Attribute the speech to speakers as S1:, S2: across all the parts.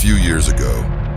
S1: few years ago,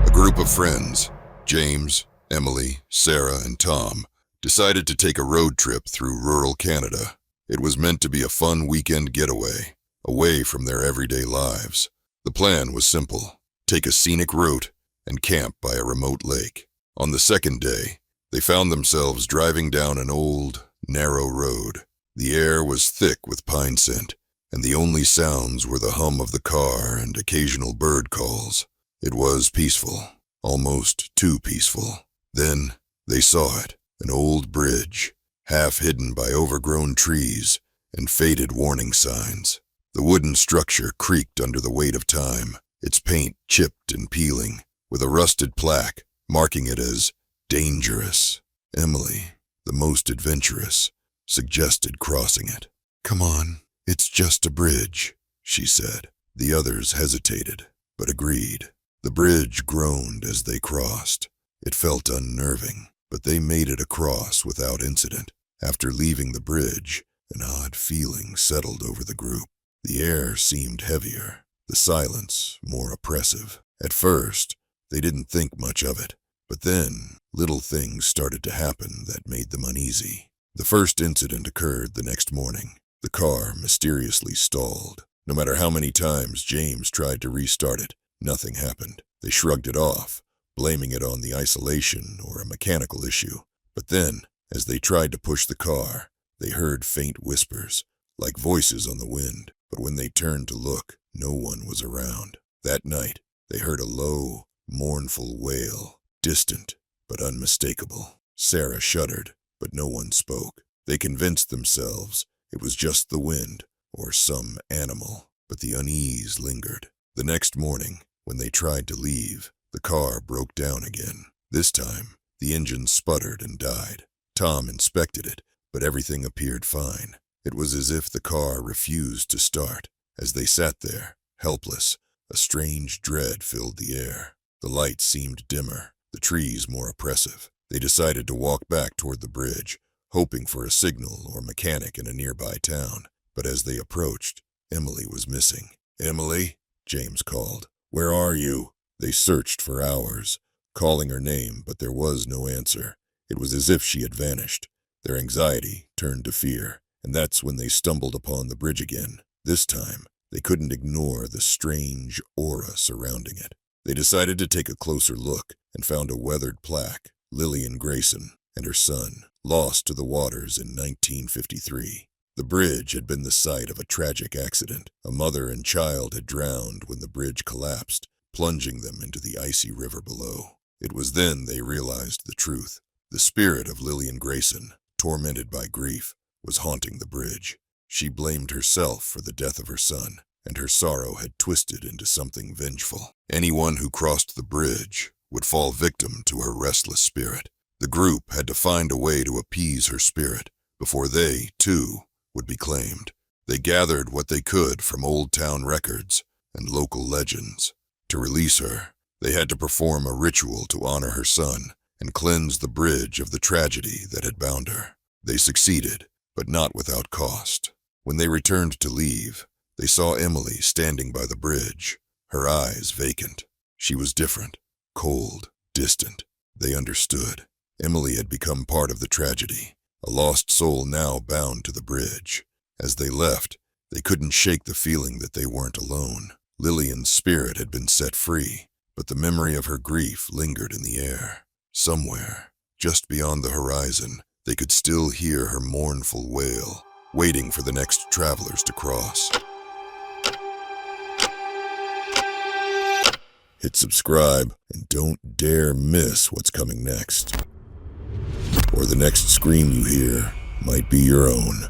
S1: a group of friends, James, Emily, Sarah, and Tom, decided to take a road trip through rural Canada. It was meant to be a fun weekend getaway, away from their everyday lives. The plan was simple: take a scenic route and camp by a remote lake. On the second day, they found themselves driving down an old, narrow road. The air was thick with pine scent, and the only sounds were the hum of the car and occasional bird calls. It was peaceful, almost too peaceful. Then they saw it, an old bridge, half hidden by overgrown trees and faded warning signs. The wooden structure creaked under the weight of time, its paint chipped and peeling, with a rusted plaque marking it as dangerous. Emily, the most adventurous, suggested crossing it. "Come on, it's just a bridge," she said. The others hesitated, but agreed. The bridge groaned as they crossed. It felt unnerving, but they made it across without incident. After leaving the bridge, an odd feeling settled over the group. The air seemed heavier, the silence more oppressive. At first, they didn't think much of it, but then little things started to happen that made them uneasy. The first incident occurred the next morning. The car mysteriously stalled. No matter how many times James tried to restart it, nothing happened. They shrugged it off, blaming it on the isolation or a mechanical issue. But then, as they tried to push the car, they heard faint whispers, like voices on the wind. But when they turned to look, no one was around. That night, they heard a low, mournful wail, distant but unmistakable. Sarah shuddered, but no one spoke. They convinced themselves it was just the wind or some animal, but the unease lingered. The next morning, when they tried to leave, the car broke down again. This time, the engine sputtered and died. Tom inspected it, but everything appeared fine. It was as if the car refused to start. As they sat there, helpless, a strange dread filled the air. The lights seemed dimmer, the trees more oppressive. They decided to walk back toward the bridge, hoping for a signal or mechanic in a nearby town. But as they approached, Emily was missing. "Emily?" James called. "Where are you?" They searched for hours, calling her name, but there was no answer. It was as if she had vanished. Their anxiety turned to fear, and that's when they stumbled upon the bridge again. This time, they couldn't ignore the strange aura surrounding it. They decided to take a closer look and found a weathered plaque: Lillian Grayson and her son, lost to the waters in 1953. The bridge had been the site of a tragic accident. A mother and child had drowned when the bridge collapsed, plunging them into the icy river below. It was then they realized the truth. The spirit of Lillian Grayson, tormented by grief, was haunting the bridge. She blamed herself for the death of her son, and her sorrow had twisted into something vengeful. Anyone who crossed the bridge would fall victim to her restless spirit. The group had to find a way to appease her spirit before they, too, would be claimed. They gathered what they could from old town records and local legends. To release her, they had to perform a ritual to honor her son and cleanse the bridge of the tragedy that had bound her. They succeeded, but not without cost. When they returned to leave, they saw Emily standing by the bridge, her eyes vacant. She was different, cold, distant. They understood. Emily had become part of the tragedy, a lost soul now bound to the bridge. As they left, they couldn't shake the feeling that they weren't alone. Lillian's spirit had been set free, but the memory of her grief lingered in the air. Somewhere, just beyond the horizon, they could still hear her mournful wail, waiting for the next travelers to cross. Hit subscribe and don't dare miss what's coming next, or the next scream you hear might be your own.